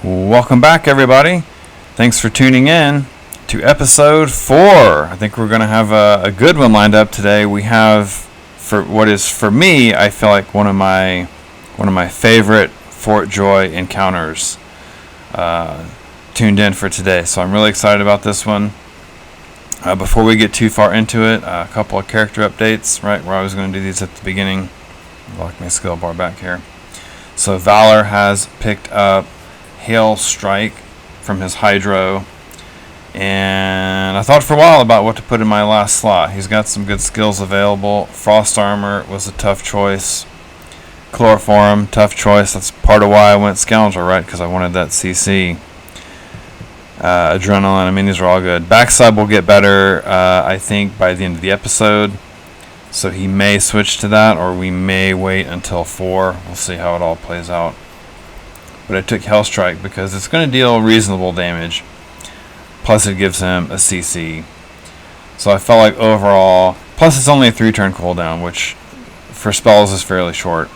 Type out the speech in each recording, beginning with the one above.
Welcome back, everybody. Thanks for tuning in to episode 4. I think we're going to have a good one lined up today. We have, for what is for me, I feel like one of my favorite Fort Joy encounters tuned in for today. So I'm really excited about this one. Before we get too far into it, a couple of character updates. Right, where I was going to do these at the beginning. Lock my skill bar back here. So Valor has picked up Hail Strike from his Hydro, and I thought for a while about what to put in my last slot. He's got some good skills available. Frost Armor was a tough choice. Chloroform, tough choice. That's part of why I went Scoundrel, right? Because I wanted that CC. Adrenaline, I mean, these are all good. Backside will get better, I think, by the end of the episode. So he may switch to that, or we may wait until 4. We'll see how it all plays out. But I took Hellstrike because it's going to deal reasonable damage. Plus it gives him a CC. So I felt like overall, plus it's only a 3-turn cooldown, which for spells is fairly short.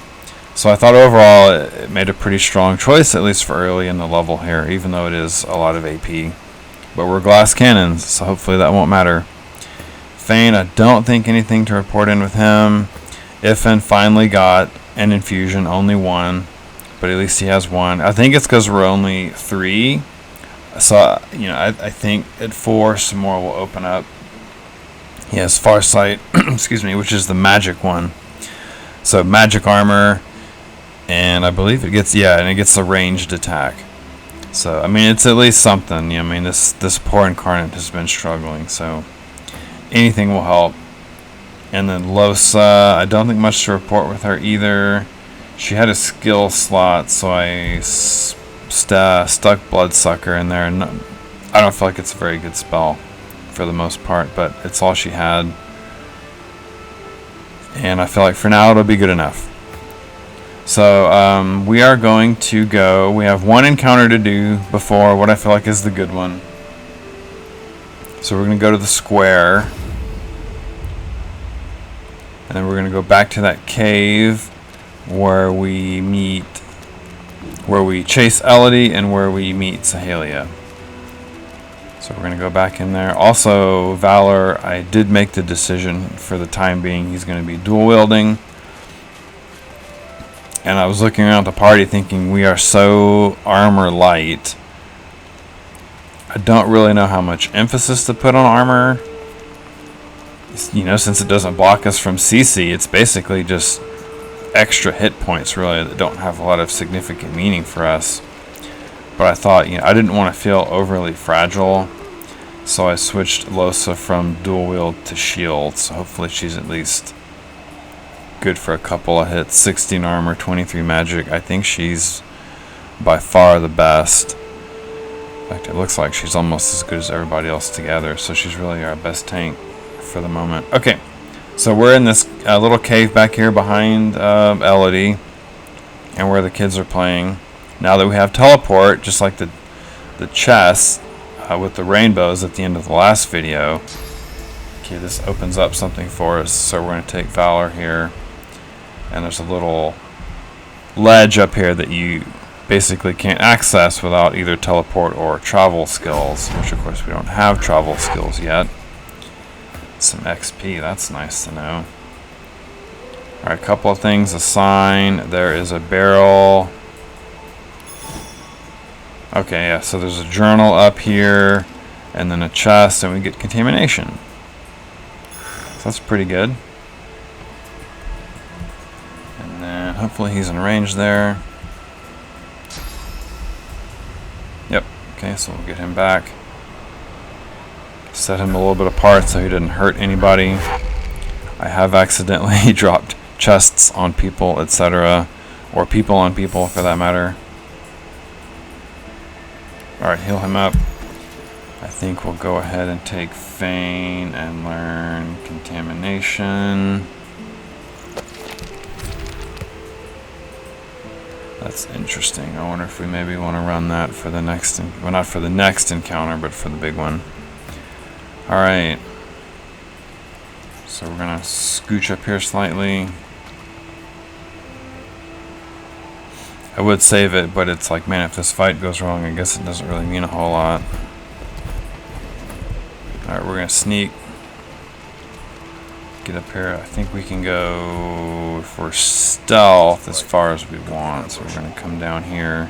So I thought overall it made a pretty strong choice, at least for early in the level here, even though it is a lot of AP. But we're glass cannons, so hopefully that won't matter. Fane, I don't think anything to report in with him. Ifan finally got an infusion, only 1. But at least he has 1. I think it's because we're only 3. So, I think at 4, some more will open up. He has Farsight, excuse me, which is the magic one. So, magic armor. And I believe it gets, and it gets a ranged attack. So, I mean, it's at least something. This poor Incarnate has been struggling. So, anything will help. And then Losa, I don't think much to report with her either. She had a skill slot, so I stuck Bloodsucker in there. And I don't feel like it's a very good spell for the most part, but it's all she had. And I feel like for now it'll be good enough. So we are going to go. We have one encounter to do before what I feel like is the good one. So we're going to go to the square. And then we're going to go back to that cave where we chase Elodie and where we meet Sahelia. So we're going to go back in there. Also, Valor, I did make the decision for the time being he's going to be dual wielding. And I was looking around the party thinking we are so armor light. I don't really know how much emphasis to put on armor. Since it doesn't block us from CC, it's basically just extra hit points really that don't have a lot of significant meaning for us. But I thought, I didn't want to feel overly fragile, so I switched Losa from dual wield to shield. So hopefully she's at least good for a couple of hits. 16 armor, 23 magic. I think she's by far the best. In fact, it looks like she's almost as good as everybody else together, so she's really our best tank for the moment. Okay. So we're in this little cave back here behind Elodie, and where the kids are playing. Now that we have teleport, just like the chest with the rainbows at the end of the last video. Okay, this opens up something for us. So we're going to take Valor here, and there's a little ledge up here that you basically can't access without either teleport or travel skills, which of course we don't have travel skills yet. Some XP, that's nice to know. Alright, a couple of things. A sign. There is a barrel. Okay, yeah, so there's a journal up here, and then a chest, and we get contamination. So that's pretty good. And then hopefully he's in range there. Yep, okay, so we'll get him back. Set him a little bit apart so he didn't hurt anybody. I have accidentally dropped chests on people, etc. Or people on people, for that matter. Alright, heal him up. I think we'll go ahead and take Feign and learn Contamination. That's interesting. I wonder if we maybe want to run that for the next... Well, not for the next encounter, but for the big one. Alright. So we're going to scooch up here slightly. I would save it, but it's like, man, if this fight goes wrong, I guess it doesn't really mean a whole lot. Alright, we're going to sneak. Get up here. I think we can go for stealth as far as we want. So we're going to come down here.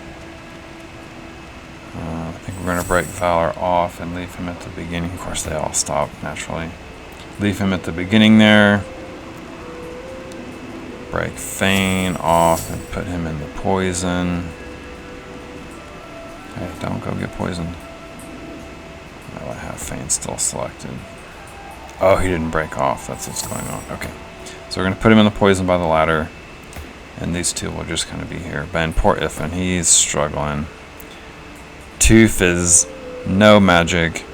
I think we're going to break Valor off and leave him at the beginning. Of course, they all stop naturally. Leave him at the beginning there. Break Fane off and put him in the poison. Hey, don't go get poisoned. Well, I have Fane still selected. Oh, he didn't break off. That's what's going on. Okay. So we're going to put him in the poison by the ladder. And these two will just kind of be here. Ben, poor Ifan. He's struggling. 2 fizz. No magic.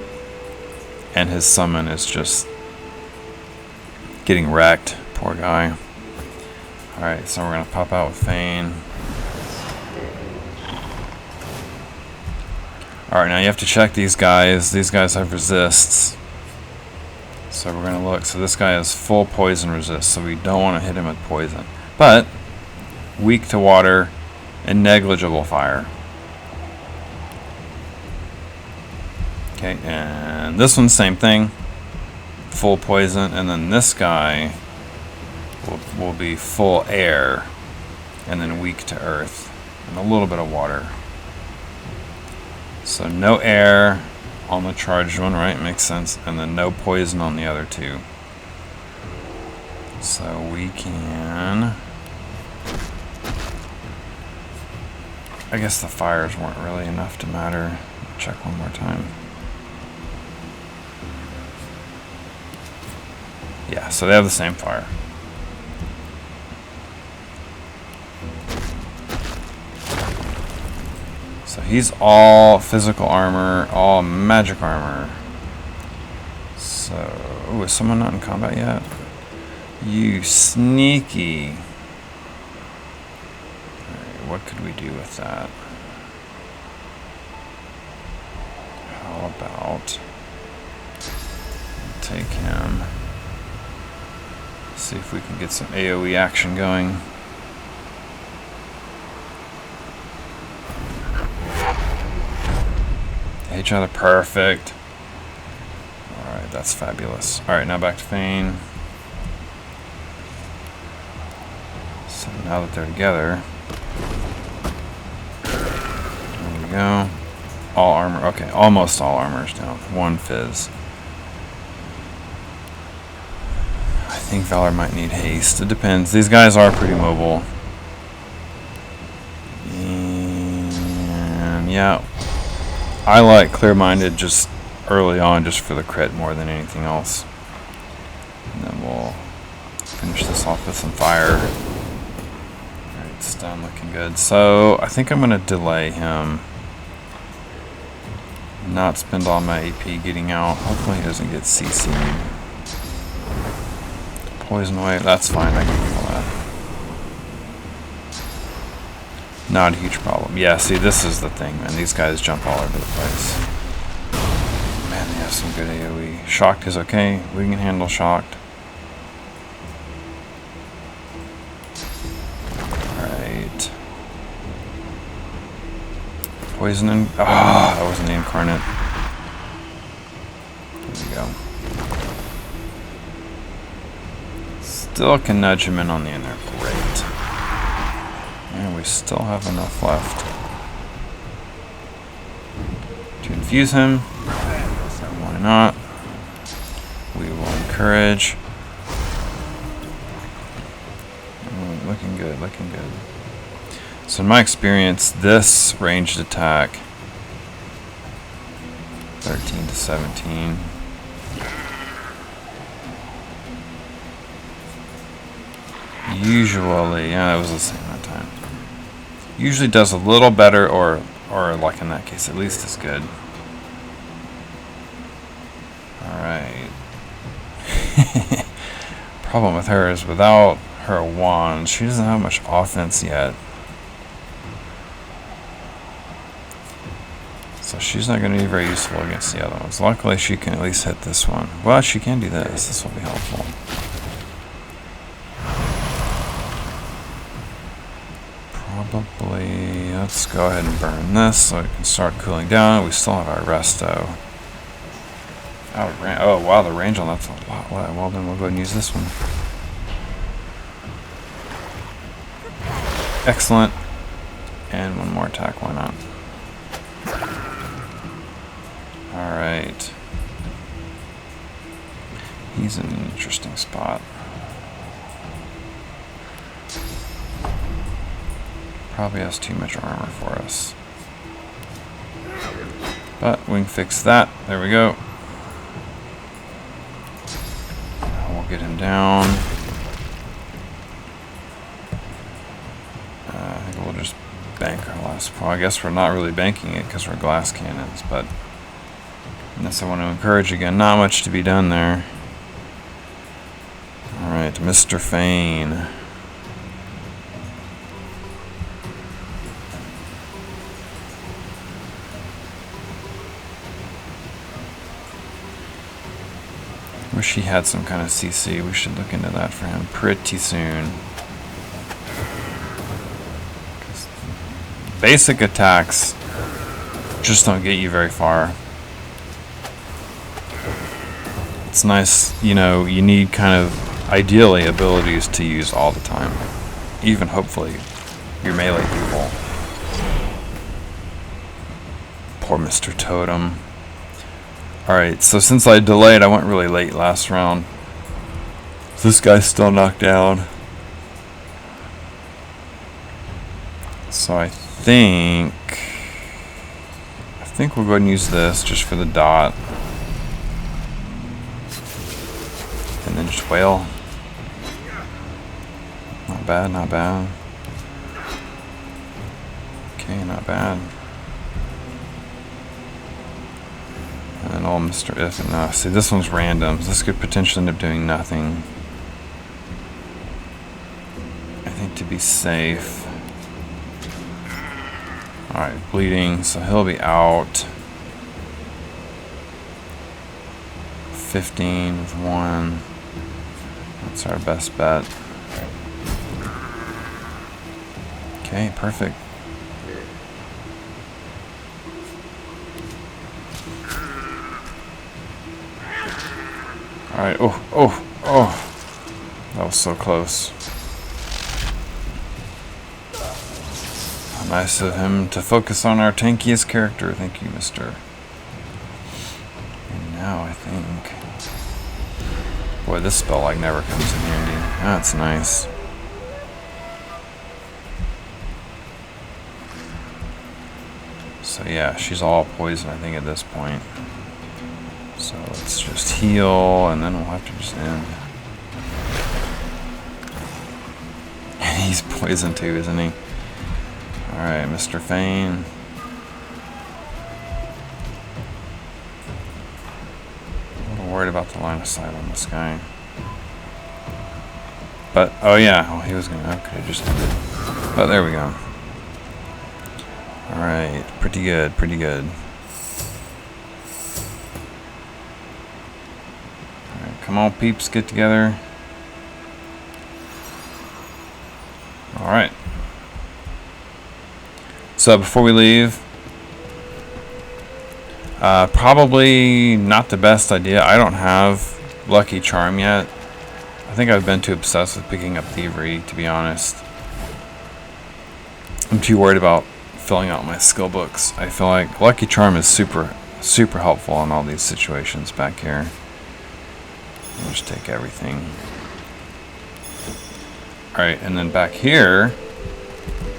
And his summon is just getting wrecked. Poor guy. Alright, so we're going to pop out with Fane. Alright, now you have to check these guys. These guys have resists. So we're going to look. So this guy has full poison resist, so we don't want to hit him with poison. But weak to water and negligible fire. Okay, and this one's same thing. Full poison, and then this guy will be full air and then weak to earth and a little bit of water. So no air on the charged one, right? Makes sense. And then no poison on the other two. So we can... I guess the fires weren't really enough to matter. Check one more time. Yeah, so they have the same fire. So he's all physical armor, all magic armor. So, ooh, is someone not in combat yet? You sneaky. Alright, what could we do with that? How about take him. See if we can get some AoE action going. Each other perfect. Alright, that's fabulous. Alright, now back to Fane. So now that they're together. There we go. All armor. Okay, almost all armor is down. 1 fizz. I think Valor might need haste. It depends. These guys are pretty mobile. And yeah. I like Clear-Minded just early on, just for the crit more than anything else. And then we'll finish this off with some fire. Alright, stun looking good. So, I think I'm going to delay him. Not spend all my AP getting out. Hopefully he doesn't get CC'd. Poison away, that's fine, I can handle that. Not a huge problem. Yeah, see, this is the thing, man. These guys jump all over the place. Man, they have some good AoE. Shocked is okay. We can handle shocked. Alright. Poison and... Ah, that wasn't the incarnate. There we go. Still can nudge him in on the end there. Great. And we still have enough left to infuse him. So why not? We will encourage. Looking good, looking good. So in my experience, this ranged attack 13 to 17. Usually, yeah, it was the same that time. Usually does a little better, or like in that case, at least as good. Alright. Problem with her is without her wand, she doesn't have much offense yet. So she's not going to be very useful against the other ones. Luckily, she can at least hit this one. Well, she can do this. This will be helpful. Probably, let's go ahead and burn this so it can start cooling down. We still have our resto. Oh wow, the range on that's a lot. Well then we'll go ahead and use this one. Excellent. And one more attack, why not? Alright. He's in an interesting spot. Probably has too much armor for us. But we can fix that. There we go. We'll get him down. I think we'll just bank our last point. I guess we're not really banking it because we're glass cannons, but unless I want to encourage again, not much to be done there. Alright, Mr. Fane. Wish he had some kind of CC. We should look into that for him pretty soon. Basic attacks just don't get you very far. It's nice, you know, you need kind of ideally abilities to use all the time. Even hopefully your melee people. Poor Mr. Totem. Alright, so since I delayed, I went really late last round. So this guy's still knocked down. So I think we'll go ahead and use this just for the dot. And then just wail. Not bad, not bad. Okay, not bad. And all Mr. If and no. See, this one's random. This could potentially end up doing nothing. I think to be safe. Alright, bleeding, so he'll be out. 15 with 1. That's our best bet. Okay, perfect. Alright, oh. That was so close. Nice of him to focus on our tankiest character. Thank you, mister. And now I think... Boy, this spell like never comes in handy. That's nice. So yeah, she's all poison I think at this point. So let's just heal, and then we'll have to just end. And he's poisoned too, isn't he? Alright, Mr. Fane. A little worried about the line of sight on this guy. But, oh yeah, well, he was gonna, okay, just ended. But there we go. Alright, pretty good, pretty good. Come on, peeps, get together. Alright. So before we leave, probably not the best idea. I don't have Lucky Charm yet. I think I've been too obsessed with picking up Thievery, to be honest. I'm too worried about filling out my skill books. I feel like Lucky Charm is super helpful in all these situations back here. I'll just take everything. Alright, and then back here,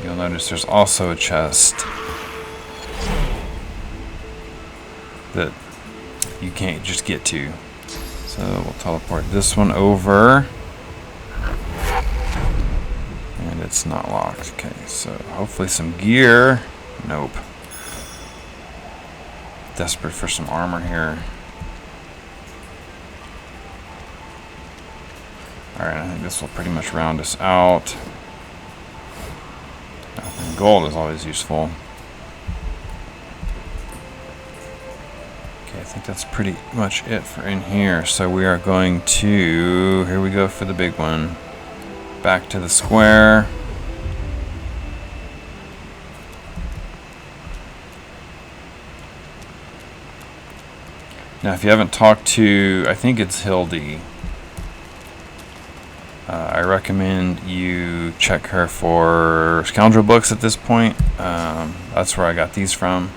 you'll notice there's also a chest that you can't just get to. So we'll teleport this one over. And it's not locked. Okay, so hopefully some gear. Nope. Desperate for some armor here. Alright, I think this will pretty much round us out. And gold is always useful. Okay, I think that's pretty much it for in here. So we are going to... Here we go for the big one. Back to the square. Now, if you haven't talked to, I think it's Hildy, I recommend you check her for scoundrel books at this point. That's where I got these from.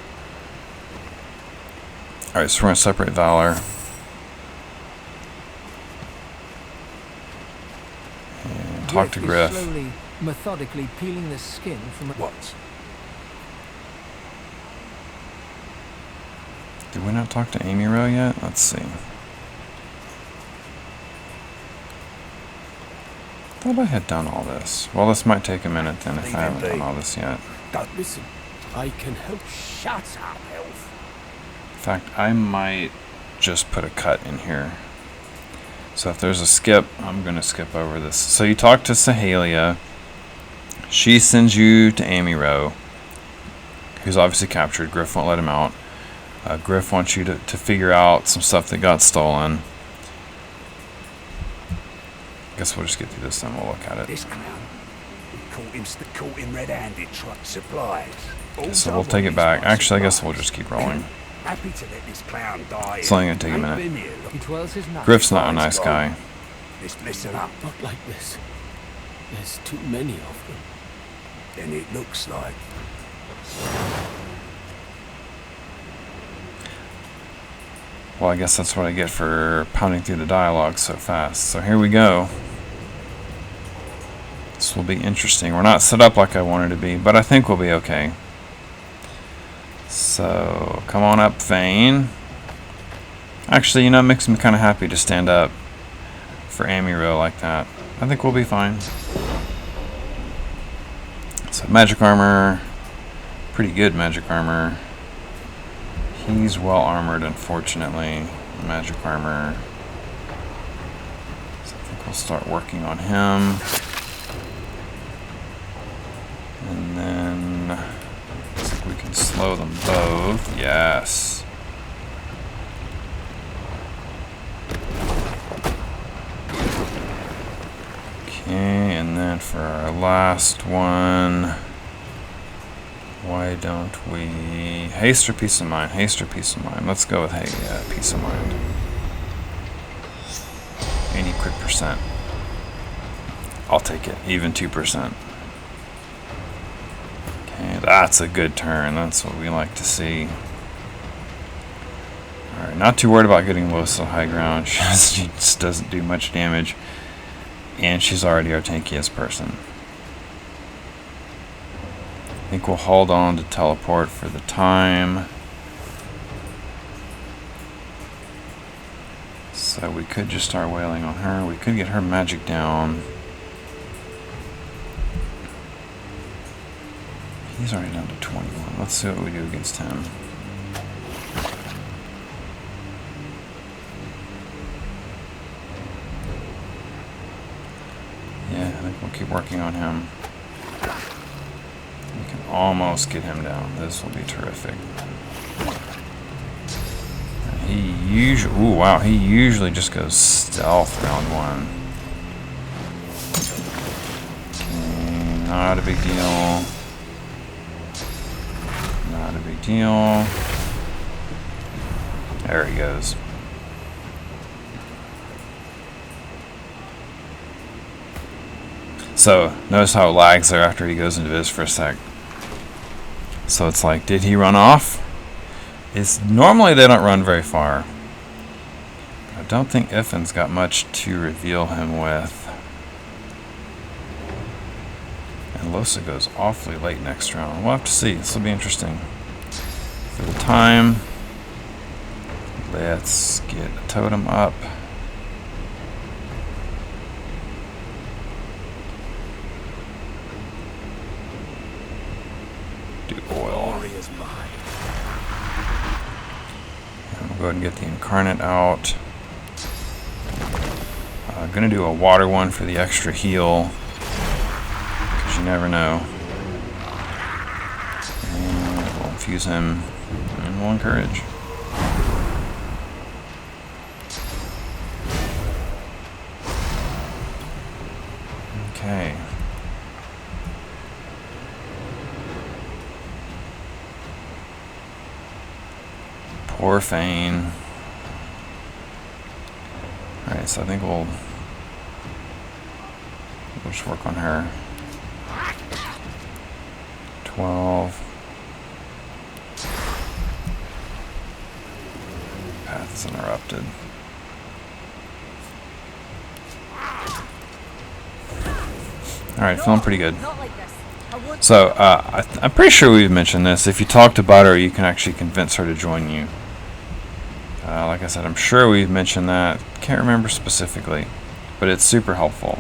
Alright, so we're going to separate Valor. And talk to Griff. Slowly, methodically peeling the skin from What? Did we not talk to Amy Rowe yet? Let's see. I thought I had done all this. Well, this might take a minute then if I haven't done all this yet. Don't listen. I can help. Shut up, Elf. In fact, I might just put a cut in here. So if there's a skip, I'm going to skip over this. So you talk to Sahalia. She sends you to Amy Rowe, who's obviously captured. Griff won't let him out. Griff wants you to figure out some stuff that got stolen. Guess we'll just get through this, then we'll look at it. This clown, we caught him red-handed truck supplies. So we'll take it back. Actually, I guess we'll just keep rolling. Happy to let this clown die. It's only going to take a minute. He twirls his knife. Griff's not a nice guy. Just listen up. Not like this. There's too many of them. Then it looks like. Well, I guess that's what I get for pounding through the dialogue so fast. So here we go. This will be interesting. We're not set up like I wanted to be, but I think we'll be okay. So, come on up, Vane. Actually, you know, it makes me kind of happy to stand up for Amy Rowe like that. I think we'll be fine. So, magic armor. Pretty good magic armor. He's well armored, unfortunately. Magic armor. So I think we'll start working on him. And then looks like we can slow them both. Yes. Okay, and then for our last one, why don't we haste or peace of mind? Haste or peace of mind? Let's go with peace of mind. Any quick percent. I'll take it. Even 2%. Okay, that's a good turn. That's what we like to see. Alright, not too worried about getting Losa high ground. She just doesn't do much damage. And she's already our tankiest person. I think we'll hold on to teleport for the time. So we could just start wailing on her. We could get her magic down. He's already down to 21. Let's see what we do against him. Yeah, I think we'll keep working on him. We can almost get him down. This will be terrific. He usually, ooh, wow, he usually just goes stealth round one. Okay, not a big deal. Not a big deal. There he goes. So, notice how it lags there after he goes into Viz for a sec. So it's like, did he run off? Normally they don't run very far. I don't think Iffin's got much to reveal him with. And Losa goes awfully late next round. We'll have to see. This will be interesting. For the time, let's get a totem up. Do oil. And we'll go ahead and get the incarnate out. I'm going to do a water one for the extra heal. You never know. And we'll infuse him and we'll encourage. Okay. Poor Fane. Alright, so I think we'll just work on her. 12. Path is interrupted. Alright, feeling pretty good. So, I'm pretty sure we've mentioned this. If you talk to Butter, you can actually convince her to join you. Like I said, I'm sure we've mentioned that. Can't remember specifically, but it's super helpful.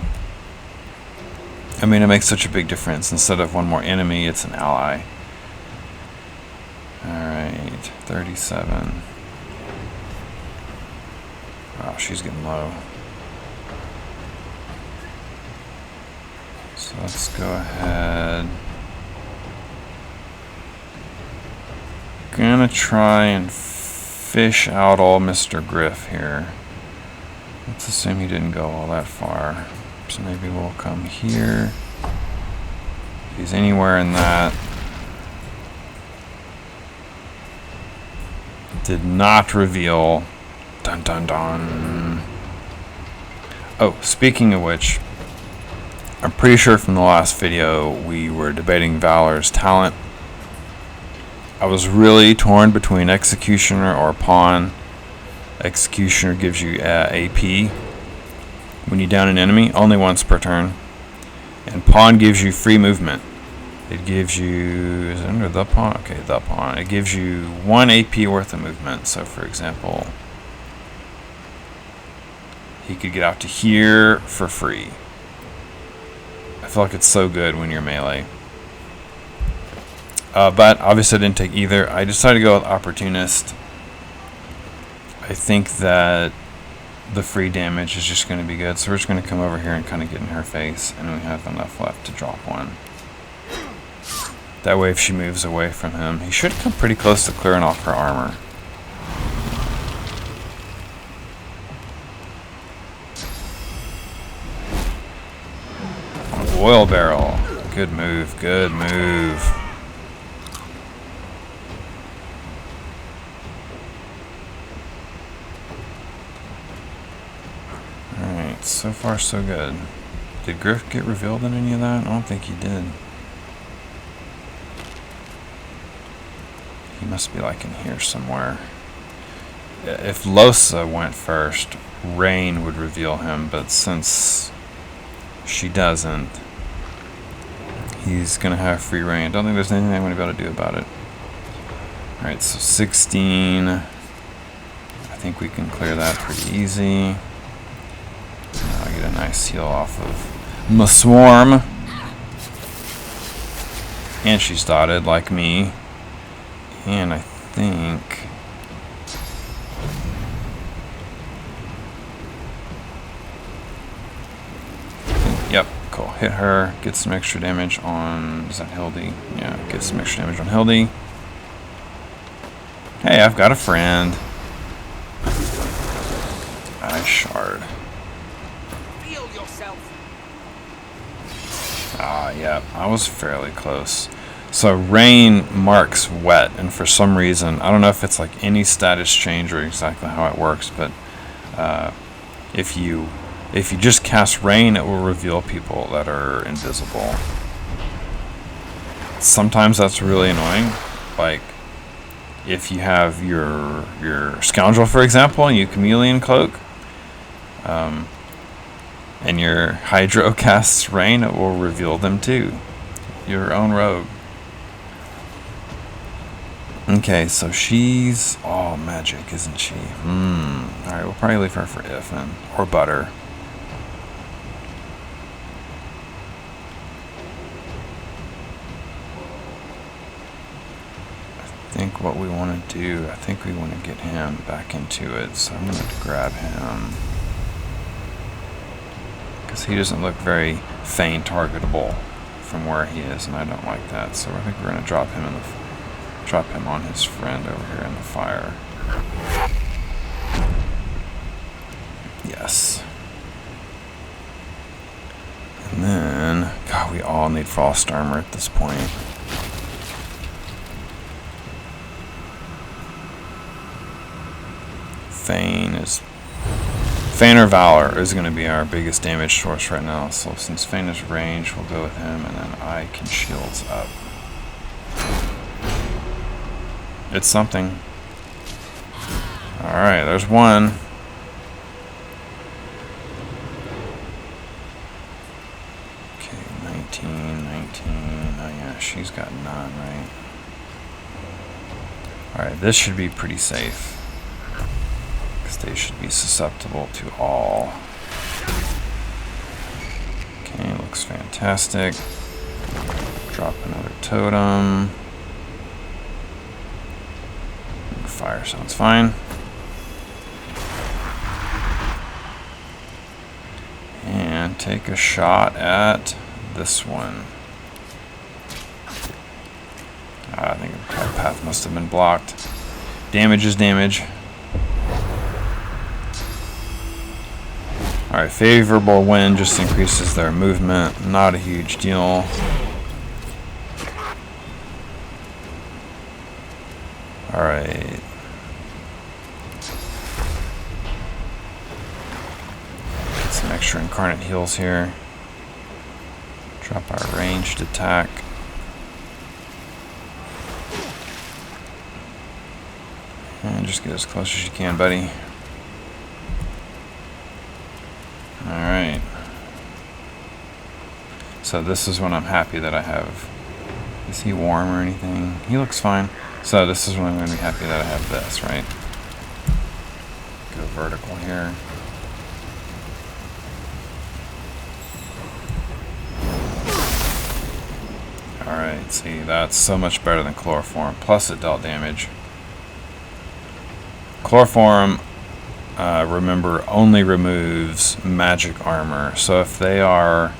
I mean, it makes such a big difference. Instead of one more enemy, it's an ally. Alright, 37. Wow, she's getting low. So let's go ahead. Gonna try and fish out old Mr. Griff here. Let's assume he didn't go all that far. So maybe we'll come here. If he's anywhere in that. Did not reveal. Dun dun dun. Oh, speaking of which, I'm pretty sure from the last video we were debating Valor's talent. I was really torn between Executioner or Pawn. Executioner gives you AP when you down an enemy, only once per turn. And Pawn gives you free movement. It gives you, is it under the Pawn? Okay, the Pawn. It gives you 1 AP worth of movement. So for example, he could get out to here for free. I feel like it's so good when you're melee. But obviously I didn't take either. I decided to go with Opportunist. I think that the free damage is just going to be good. So we're just going to come over here and kind of get in her face. And we have enough left to drop one. That way if she moves away from him, he should come pretty close to clearing off her armor. Oil barrel. Good move, good move. Alright, so far so good. Did Griff get revealed in any of that? I don't think he did. He must be like in here somewhere. If Losa went first, Rain would reveal him, but since she doesn't, he's gonna have free reign. Don't think there's anything I'm gonna be able to do about it. Alright, so 16. I think we can clear that pretty easy. I'll get a nice heal off of my swarm. And she's dotted like me. And I think yep, cool. Hit her, get some extra damage on, is that Hildy? Yeah, get some extra damage on Hildy. Hey, I've got a friend. I shard. Feel yourself. Ah, yeah, I was fairly close. So Rain marks wet, and for some reason, I don't know if it's like any status change or exactly how it works, but if you just cast Rain, it will reveal people that are invisible. Sometimes that's really annoying. Like if you have your Scoundrel, for example, and you Chameleon Cloak, and your Hydro casts Rain, it will reveal them too. Your own rogue. Okay, so she's all magic, isn't she? Alright, we'll probably leave her for Ifin. Or Butter. I think what we want to do, I think we want to get him back into it. So I'm going to grab him. Because he doesn't look very Feint targetable from where he is, and I don't like that. So I think we're going to drop him on his friend over here in the fire. Yes. And then, God, we all need frost armor at this point. Feint is Feign or Valor is going to be our biggest damage source right now. So since Feign is range, we'll go with him, and then I can shields up. It's something. Alright, there's one. Okay, 19, 19. Oh yeah, she's got none, right? Alright, this should be pretty safe. Because they should be susceptible to all. Okay, looks fantastic. Drop another totem. Fire sounds fine. And take a shot at this one. I think that path must have been blocked. Damage is damage. Alright, favorable wind just increases their movement. Not a huge deal. Alright. Get some extra incarnate heals here. Drop our ranged attack. And just get as close as you can, buddy. Alright. So this is when I'm happy that I have... Is he warm or anything? He looks fine. So this is when I'm going to be happy that I have this, right? Go vertical here. Alright, see, that's so much better than chloroform. Plus it dealt damage. Chloroform, remember, only removes magic armor. So if they are...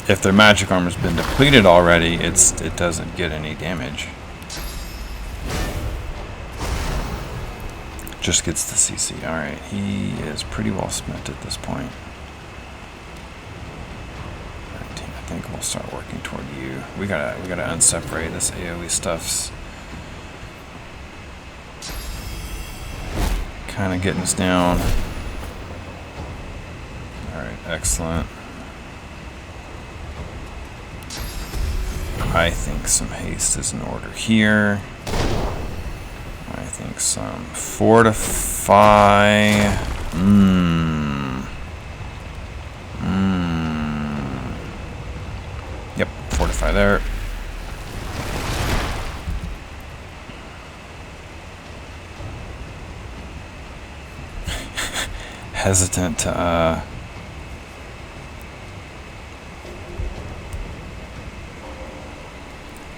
If their magic armor's been depleted already, it doesn't get any damage. Just gets the CC. Alright, he is pretty well spent at this point. 19, I think we'll start working toward you. We gotta unseparate this AoE stuff's kinda getting us down. Alright, excellent. I think some haste is in order here. I think some fortify. Yep, fortify there. Hesitant to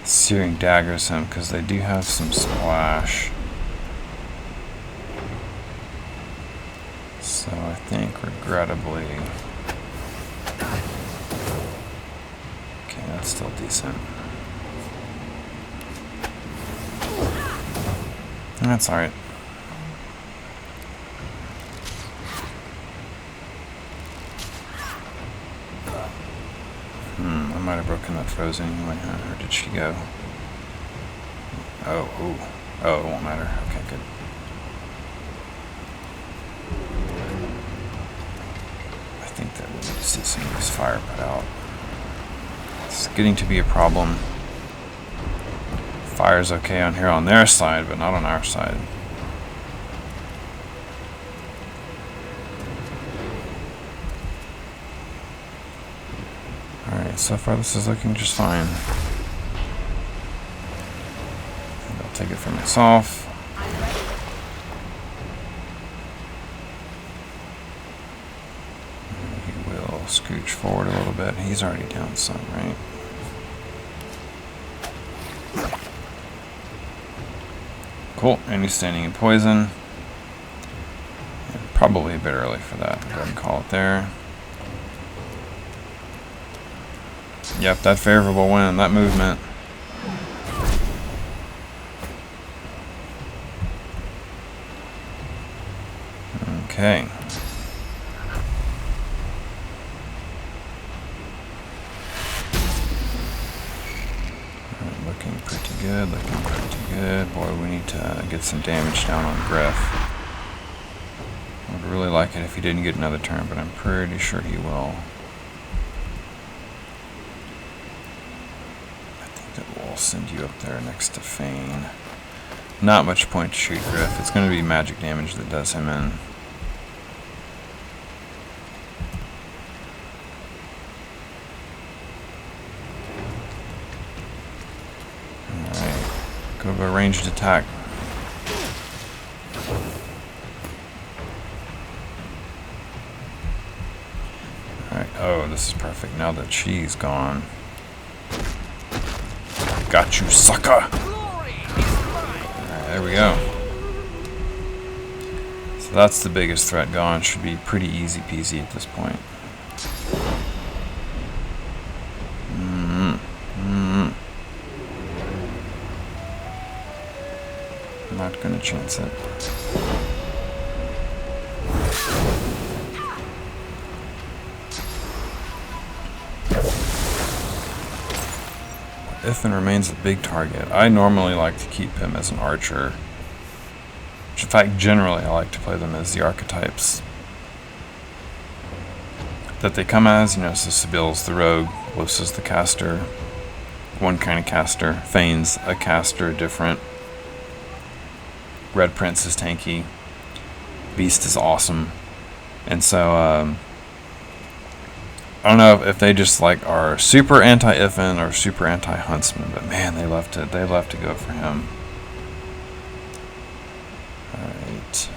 Searing daggers him because they do have some splash. So I think regrettably. Okay, that's still decent. That's alright. I might have broken that frozen anyway, huh? Or did she go? Oh, ooh. Oh, it won't matter. Okay, good. I think that we need to see some of this fire put out. It's getting to be a problem. Fire's okay on here on their side, but not on our side. Alright, so far this is looking just fine. And I'll take it for myself. He will scooch forward a little bit. He's already down some, right? Cool, and he's standing in poison. And probably a bit early for that. Go ahead and call it there. Yep, that favorable wind, that movement. Okay. Looking pretty good, looking pretty good. Boy, we need to get some damage down on Griff. really like it if he didn't get another turn, but I'm pretty sure he will. I think that we'll send you up there next to Fane. Not much point to shoot Griff. It's going to be magic damage that does him in. Alright. Go to a ranged attack. Alright. Oh, this is perfect. Now that she's gone. Got you, sucker! There we go. So that's the biggest threat gone. Should be pretty easy peasy at this point. I'm not gonna chance it. Ithin remains a big target. I normally like to keep him as an archer. In fact, generally I like to play them as the archetypes that they come as. You know, so Sibyl's the rogue, Lusa's the caster, one kind of caster, Fane's a caster, different. Red Prince is tanky, Beast is awesome, and so I don't know if they just like are super anti-Ithin or super anti-Huntsman, but man, they love to go for him. Alright.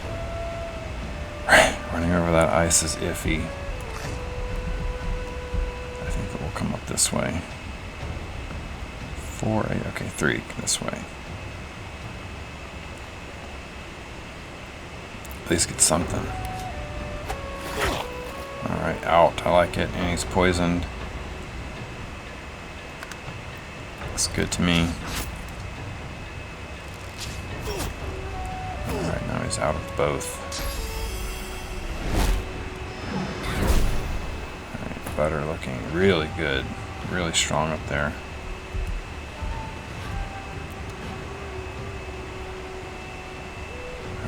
Running over that ice is iffy. I think that will come up this way. 4, 8, okay, 3 this way. At least get something. Alright, out. I like it. And he's poisoned. Looks good to me. Alright, now he's out of both. Alright, Butter looking really good. Really strong up there.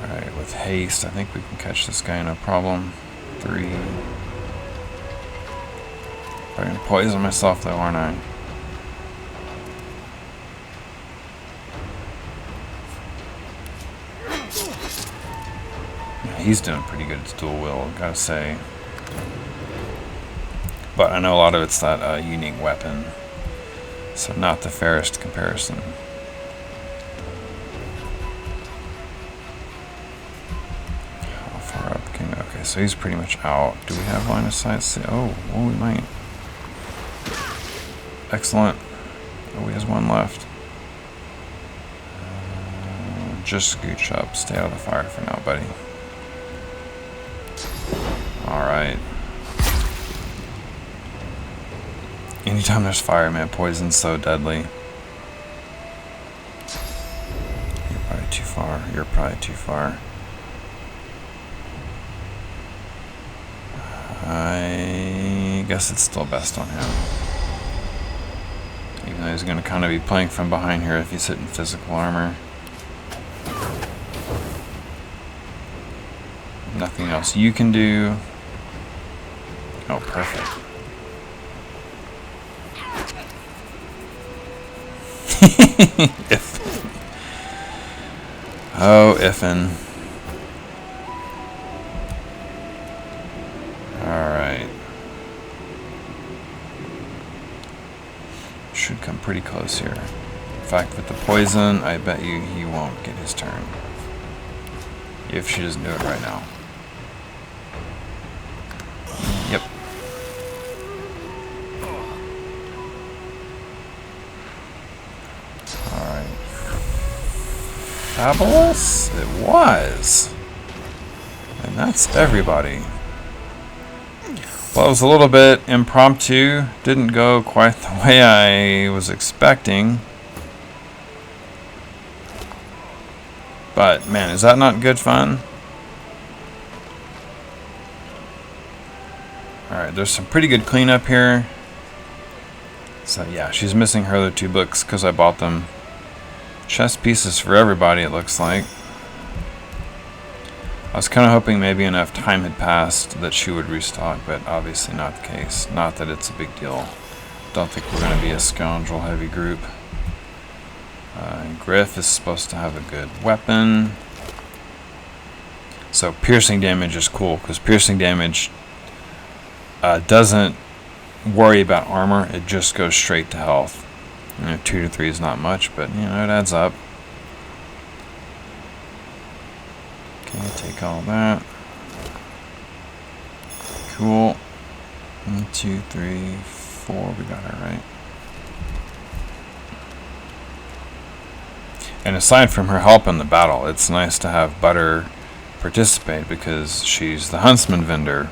Alright, with haste, I think we can catch this guy no problem. 3. I'm gonna poison myself though, aren't I? Yeah, he's doing pretty good at dual wield, gotta say. But I know a lot of it's that unique weapon, so not the fairest comparison. How far up can? Okay, so he's pretty much out. Do we have line of sight? Oh, well, we might. Excellent. Oh, he has one left. Just scooch up. Stay out of the fire for now, buddy. Alright. Anytime there's fire, man, poison's so deadly. You're probably too far. You're probably too far. I guess it's still best on him. Even though he's going to kind of be playing from behind here if he's hitting physical armor. Nothing else you can do. Oh, perfect. If. Oh, Ithin. Alright. Should come pretty close here. In fact, with the poison, I bet you he won't get his turn. If she doesn't do it right now. Yep. Alright. Fabulous? It was. And that's everybody. Well, it was a little bit impromptu. Didn't go quite the way I was expecting. But, man, is that not good fun? Alright, there's some pretty good cleanup here. So, yeah, she's missing her other 2 books because I bought them. Chess pieces for everybody, it looks like. I was kind of hoping maybe enough time had passed that she would restock, but obviously not the case. Not that it's a big deal. Don't think we're going to be a scoundrel-heavy group. Griff is supposed to have a good weapon. So piercing damage is cool, because piercing damage doesn't worry about armor. It just goes straight to health. 2 to 3 is not much, but it adds up. Okay, take all that. Cool. 1, 2, 3, 4. We got it right. And aside from her help in the battle, it's nice to have Butter participate because she's the huntsman vendor.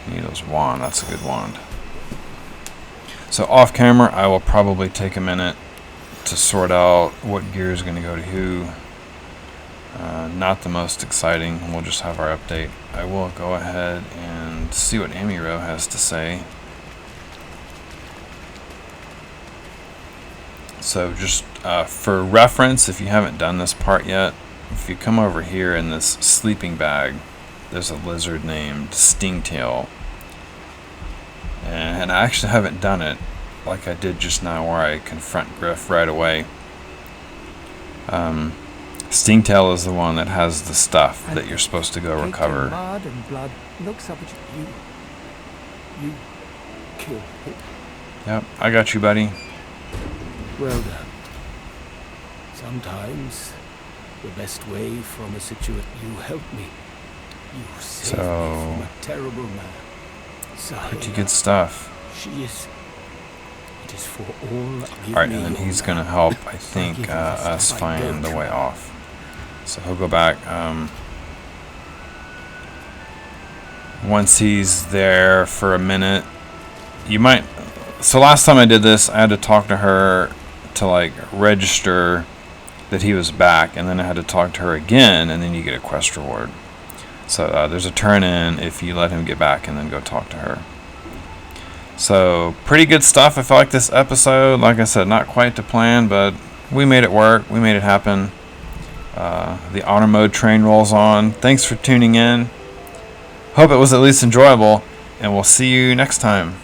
Needle's wand. That's a good wand. So off camera, I will probably take a minute to sort out what gear is going to go to who. Not the most exciting. We'll just have our update. I will go ahead and see what Amiro has to say. So just for reference, if you haven't done this part yet, if you come over here in this sleeping bag, there's a lizard named Stingtail. And I actually haven't done it like I did just now where I confront Griff right away. Stingtail is the one that has the stuff that you're supposed to go recover. Mud and blood looks up at you. You killed him. Yep, I got you, buddy. Well done. Sometimes the best way from a situation. You helped me. You saved me from a terrible man. Pretty good stuff. She is. It is for all. Alright, and then he's going to help, I think, us find the way off. So he'll go back. Once he's there for a minute, you might. So last time I did this, I had to talk to her to like register that he was back, and then I had to talk to her again, and then you get a quest reward. So there's a turn in if you let him get back and then go talk to her. So pretty good stuff. I felt like this episode, like I said, not quite to plan, but we made it work. We made it happen. The honor mode train rolls on. Thanks for tuning in. Hope it was at least enjoyable, and we'll see you next time.